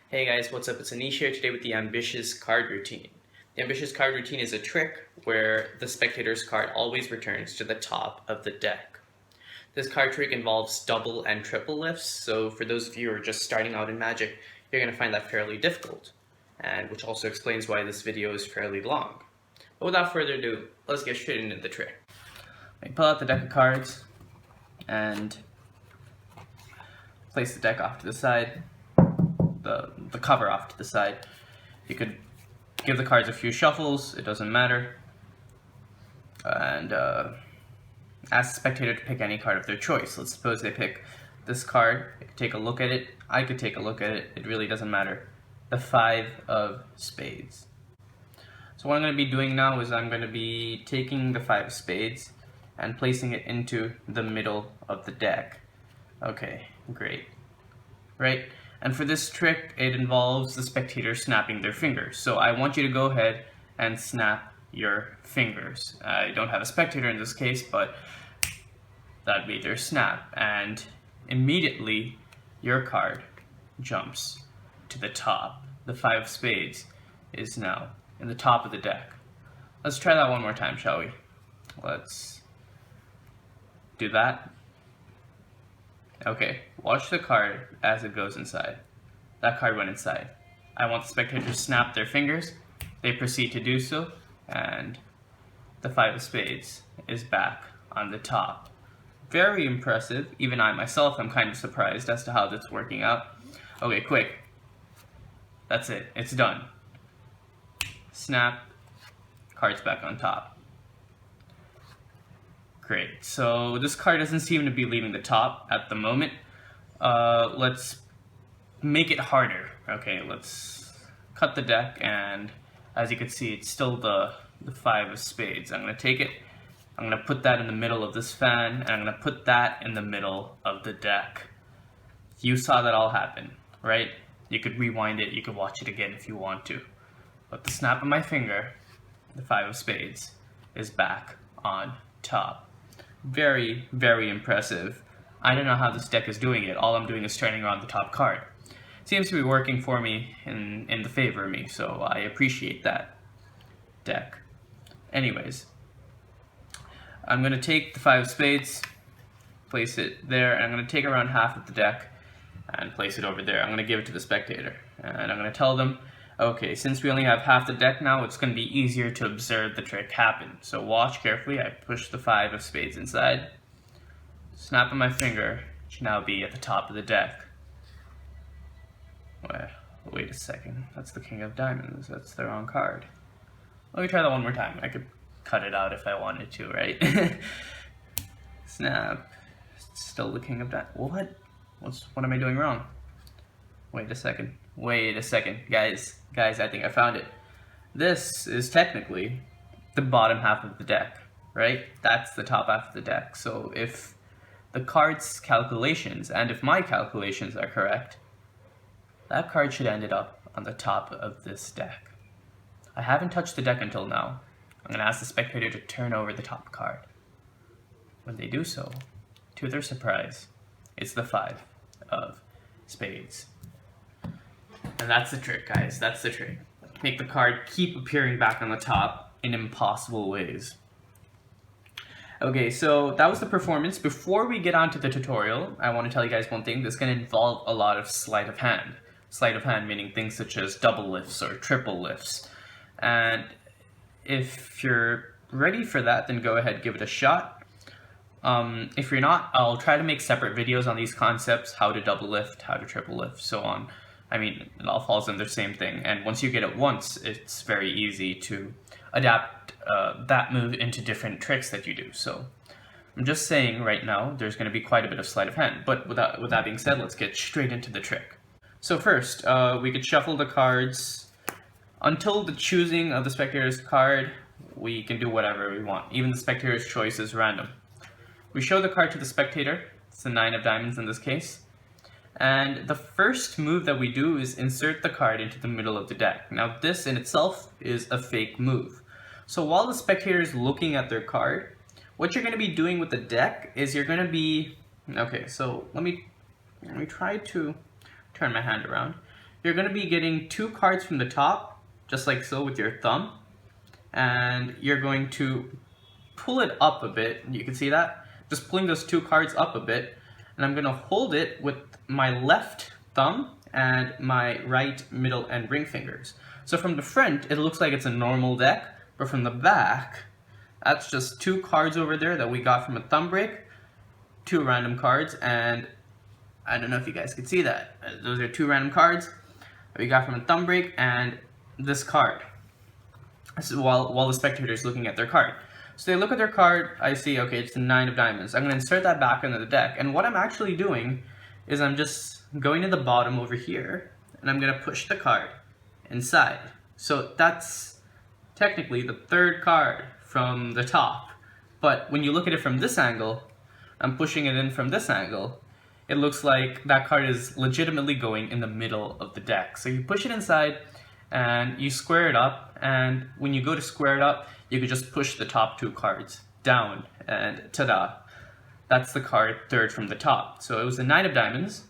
Hey guys, what's up? It's Anish here today with the ambitious card routine. The ambitious card routine is a trick where the spectator's card always returns to the top of the deck. This card trick involves double and triple lifts, so for those of you who are just starting out in Magic, you're going to find that fairly difficult, and which also explains why this video is fairly long. But without further ado, let's get straight into the trick. Pull out the deck of cards and place the deck off to the side. The cover off to the side. You could give the cards a few shuffles, it doesn't matter, and ask the spectator to pick any card of their choice. Let's suppose they pick this card. They could take a look at it, I could take a look at it, it really doesn't matter. The 5 of spades. So what I'm going to be doing now is I'm going to be taking the 5 of spades and placing it into the middle of the deck. Okay, great. Right? And for this trick, it involves the spectator snapping their fingers. So I want you to go ahead and snap your fingers. I don't have a spectator in this case, but that'd be their snap. And immediately, your card jumps to the top. The 5 of spades is now in the top of the deck. Let's try that one more time, shall we? Let's do that. Okay, watch the card as it goes inside. That card went inside. I want the spectator to snap their fingers. They proceed to do so, and the 5 of spades is back on the top. Very impressive. Even I myself am kind of surprised as to how that's working out. Okay, quick. That's it. It's done. Snap. Card's back on top. Great, so this card doesn't seem to be leaving the top at the moment. Let's make it harder. Okay, let's cut the deck, and as you can see, it's still the 5 of spades. I'm going to take it, I'm going to put that in the middle of this fan, and I'm going to put that in the middle of the deck. You saw that all happen, right? You could rewind it, you could watch it again if you want to. But the snap of my finger, the 5 of spades, is back on top. Very, very impressive. I don't know how this deck is doing it. All I'm doing is turning around the top card. Seems to be working for me in the favor of me, so I appreciate that deck. Anyways, I'm going to take the 5 of spades, place it there, and I'm going to take around half of the deck and place it over there. I'm going to give it to the spectator, and I'm going to tell them, okay, since we only have half the deck now, it's going to be easier to observe the trick happen. So watch carefully. I push the 5 of spades inside. Snap of my finger should now be at the top of the deck. Well, wait a second. That's the king of diamonds. That's the wrong card. Let me try that one more time. I could cut it out if I wanted to, right? Snap. Still the king of diamonds. What am I doing wrong? Wait a second, guys, I think I found it. This is technically the bottom half of the deck, right? That's the top half of the deck. So if the card's calculations, and if my calculations are correct, that card should end up on the top of this deck. I haven't touched the deck until now. I'm going to ask the spectator to turn over the top card. When they do so, to their surprise, it's the 5 of spades. And that's the trick, guys. That's the trick. Make the card keep appearing back on the top in impossible ways. Okay, so that was the performance. Before we get on to the tutorial, I want to tell you guys one thing. This is going to involve a lot of sleight of hand. Sleight of hand meaning things such as double lifts or triple lifts. And if you're ready for that, then go ahead, give it a shot. If you're not, I'll try to make separate videos on these concepts, how to double lift, how to triple lift, so on. I mean, it all falls in the same thing, and once you get it once, it's very easy to adapt that move into different tricks that you do. So I'm just saying right now, there's going to be quite a bit of sleight of hand, but with that being said, let's get straight into the trick. So first, we could shuffle the cards. Until the choosing of the spectator's card, we can do whatever we want. Even the spectator's choice is random. We show the card to the spectator. It's the 9 of diamonds in this case. And the first move that we do is insert the card into the middle of the deck. Now this in itself is a fake move. So while the spectator is looking at their card, what you're going to be doing with the deck is you're going to be, okay, so let me try to turn my hand around. you're going to be getting 2 cards from the top, just like so with your thumb, and you're going to pull it up a bit. You can see that? Just pulling those 2 cards up a bit, and I'm going to hold it with my left thumb and my right, middle, and ring fingers. So from the front, it looks like it's a normal deck, but from the back, that's just 2 cards over there that we got from a thumb break, 2 random cards, and I don't know if you guys can see that. Those are 2 random cards that we got from a thumb break, and this card. This is while the spectator is looking at their card. So they look at their card, I see, okay, it's the 9 of diamonds. I'm going to insert that back into the deck, and what I'm actually doing is I'm just going to the bottom over here, and I'm going to push the card inside. So that's technically the 3rd card from the top, but when you look at it from this angle, I'm pushing it in from this angle, it looks like that card is legitimately going in the middle of the deck. So you push it inside, and you square it up, and when you go to square it up, you could just push the top 2 cards down, and ta-da! That's the card 3rd from the top. So it was the 9 of diamonds.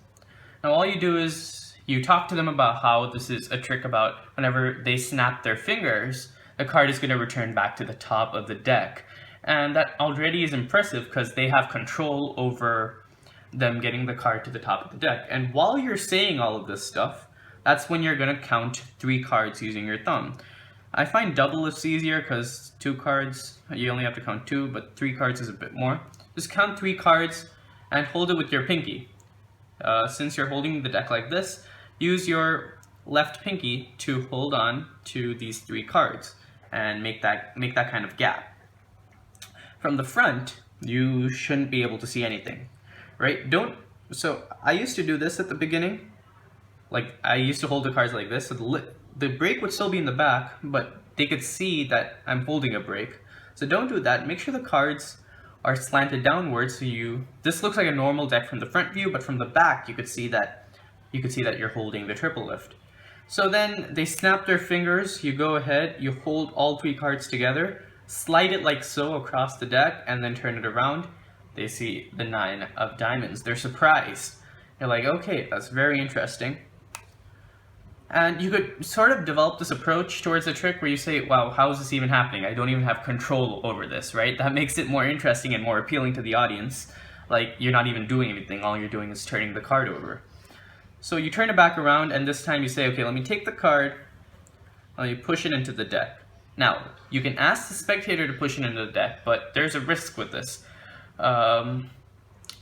Now all you do is you talk to them about how this is a trick about whenever they snap their fingers, the card is going to return back to the top of the deck. And that already is impressive because they have control over them getting the card to the top of the deck. And while you're saying all of this stuff, that's when you're going to count 3 cards using your thumb. I find double lifts easier because 2 cards, you only have to count 2, but 3 cards is a bit more. Just count 3 cards and hold it with your pinky. Since you're holding the deck like this, use your left pinky to hold on to these 3 cards and make that kind of gap. From the front, you shouldn't be able to see anything, right? So I used to do this at the beginning. Like, I used to hold the cards like this, so the break would still be in the back, but they could see that I'm holding a break. So don't do that. Make sure the cards are slanted downwards, so this looks like a normal deck from the front view, but from the back you could see that you're holding the triple lift. So then they snap their fingers, you go ahead, you hold all 3 cards together, slide it like so across the deck, and then turn it around. They see the 9 of diamonds. They're surprised. You're like, okay, that's very interesting. And you could sort of develop this approach towards the trick where you say, wow, how is this even happening? I don't even have control over this, right? That makes it more interesting and more appealing to the audience. Like, you're not even doing anything, all you're doing is turning the card over. So you turn it back around, and this time you say, okay, let me take the card, let me push it into the deck. Now, you can ask the spectator to push it into the deck, but there's a risk with this.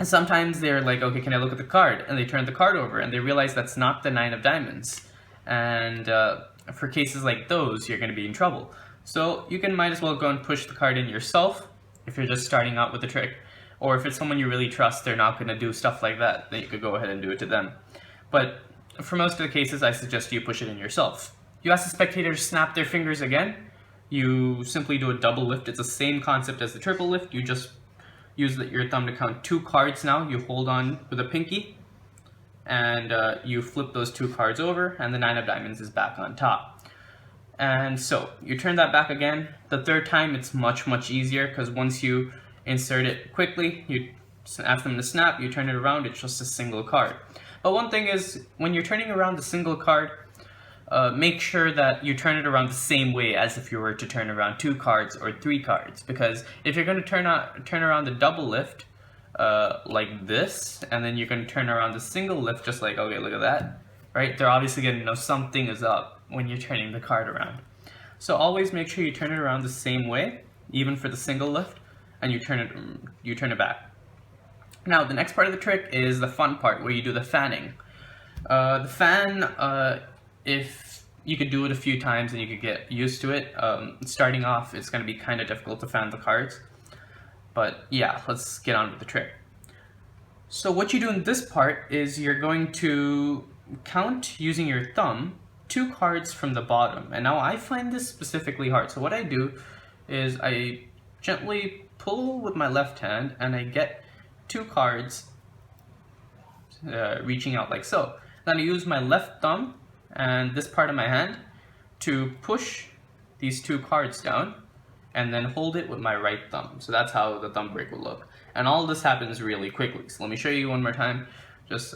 Sometimes they're like, okay, can I look at the card? And they turn the card over, and they realize that's not the 9 of diamonds. And for cases like those, you're going to be in trouble. So you might as well go and push the card in yourself if you're just starting out with the trick. Or if it's someone you really trust, they're not going to do stuff like that, then you could go ahead and do it to them. But for most of the cases, I suggest you push it in yourself. You ask the spectator to snap their fingers again. You simply do a double lift. It's the same concept as the triple lift. You just use your thumb to count 2 cards now. You hold on with a pinky, and you flip those 2 cards over, and the 9 of diamonds is back on top. And so you turn that back again. The 3rd time it's much easier, because once you insert it quickly, you ask them to snap, you turn it around, it's just a single card. But one thing is, when you're turning around the single card, make sure that you turn it around the same way as if you were to turn around 2 cards or 3 cards, because if you're going to turn around the double lift like this, and then you're going to turn around the single lift just like, okay, look at that, right? They're obviously going to know something is up when you're turning the card around. So always make sure you turn it around the same way, even for the single lift, and you turn it back. Now the next part of the trick is the fun part, where you do the fanning. The fan, if you could do it a few times and you could get used to it, starting off it's going to be kind of difficult to fan the cards. But yeah, let's get on with the trick. So what you do in this part is you're going to count using your thumb 2 cards from the bottom. And now I find this specifically hard. So what I do is I gently pull with my left hand, and I get 2 cards reaching out like so. Then I use my left thumb and this part of my hand to push these 2 cards down, and then hold it with my right thumb. So that's how the thumb break will look. And all this happens really quickly. So let me show you one more time.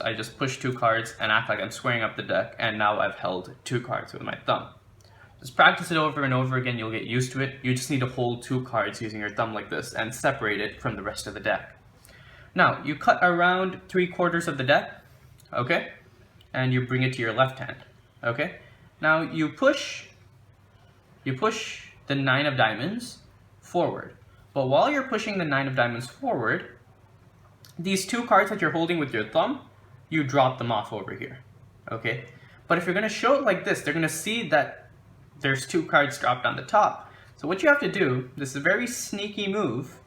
I just push 2 cards and act like I'm squaring up the deck, and now I've held 2 cards with my thumb. Just practice it over and over again, you'll get used to it. You just need to hold 2 cards using your thumb like this and separate it from the rest of the deck. Now, you cut around 3/4 of the deck, okay? And you bring it to your left hand, okay? Now you push the 9 of diamonds forward. But while you're pushing the 9 of diamonds forward, these 2 cards that you're holding with your thumb, you drop them off over here, okay? But if you're gonna show it like this, they're gonna see that there's 2 cards dropped on the top. So what you have to do, this is a very sneaky move.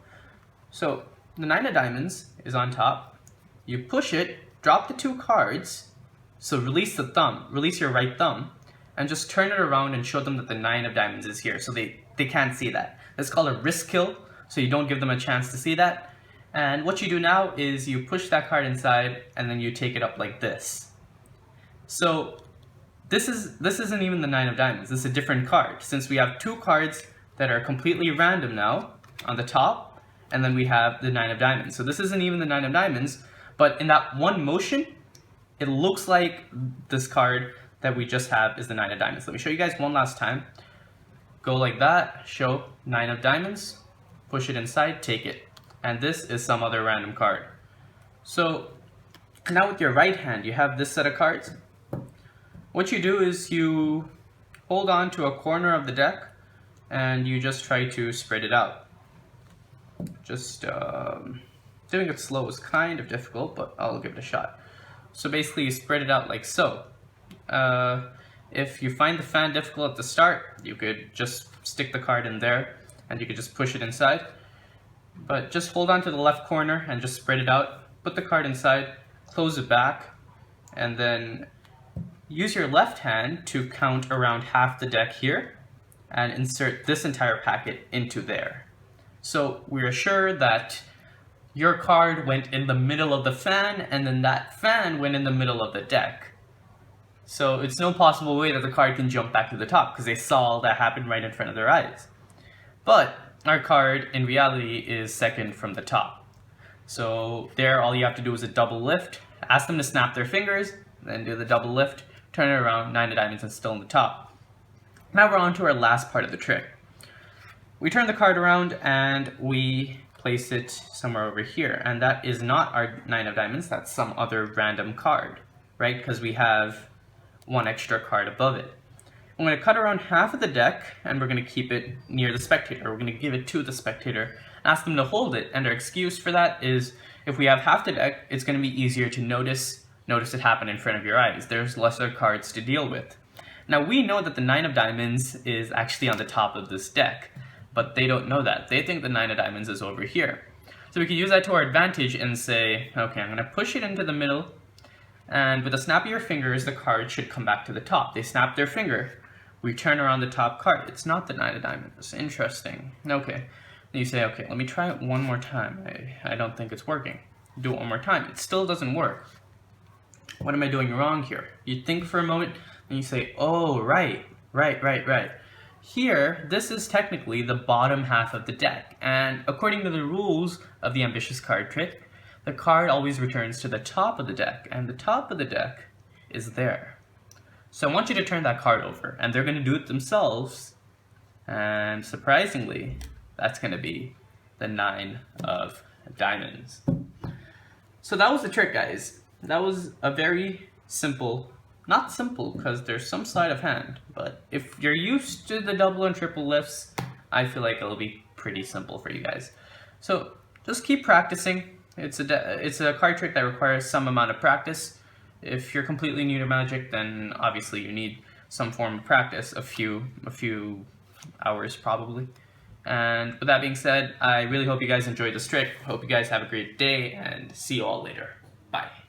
So the 9 of diamonds is on top. You push it, drop the 2 cards, so release the thumb, release your right thumb, and just turn it around and show them that the 9 of diamonds is here, so they can't see that. That's called a risk kill, so you don't give them a chance to see that. And what you do now is you push that card inside, and then you take it up like this. So this isn't even the 9 of diamonds, this is a different card, since we have 2 cards that are completely random now on the top, and then we have the 9 of diamonds. So this isn't even the 9 of diamonds, but in that one motion, it looks like this card that we just have is the 9 of diamonds. Let me show you guys one last time. Go like that, show 9 of diamonds, push it inside, take it. And this is some other random card. So now with your right hand, you have this set of cards. What you do is you hold on to a corner of the deck and you just try to spread it out. Just doing it slow is kind of difficult, but I'll give it a shot. So basically you spread it out like so. If you find the fan difficult at the start, you could just stick the card in there and you could just push it inside. But just hold on to the left corner and just spread it out. Put the card inside, close it back, and then use your left hand to count around half the deck here and insert this entire packet into there. So we're sure that your card went in the middle of the fan, and then that fan went in the middle of the deck. So it's no possible way that the card can jump back to the top, because they saw that happen right in front of their eyes. But our card, in reality, is second from the top. So there, all you have to do is a double lift, ask them to snap their fingers, then do the double lift, turn it around, 9 of diamonds, and still in the top. Now we're on to our last part of the trick. We turn the card around and we place it somewhere over here, and that is not our 9 of diamonds, that's some other random card, right? Because we have 1 extra card above it. I'm going to cut around half of the deck and we're going to keep it near the spectator. We're going to give it to the spectator, ask them to hold it, and our excuse for that is if we have half the deck, it's going to be easier to notice it happen in front of your eyes. There's lesser cards to deal with. Now we know that the 9 of diamonds is actually on the top of this deck, but they don't know that. They think the 9 of diamonds is over here. So we can use that to our advantage and say, okay, I'm going to push it into the middle, and with a snap of your fingers, the card should come back to the top. They snap their finger. We turn around the top card. It's not the 9 of diamonds. Interesting. Okay. Then you say, okay, let me try it one more time. I don't think it's working. Do it one more time. It still doesn't work. What am I doing wrong here? You think for a moment, and you say, oh, right. Here, this is technically the bottom half of the deck, and according to the rules of the ambitious card trick, the card always returns to the top of the deck, and the top of the deck is there. So I want you to turn that card over, and they're going to do it themselves, and surprisingly, that's going to be the 9 of diamonds. So that was the trick, guys. That was a very simple, not simple because there's some sleight of hand, but if you're used to the double and triple lifts, I feel like it'll be pretty simple for you guys. So just keep practicing. It's a card trick that requires some amount of practice. If you're completely new to Magic, then obviously you need some form of practice, a few hours probably. And with that being said, I really hope you guys enjoyed this trick. Hope you guys have a great day, and see you all later. Bye.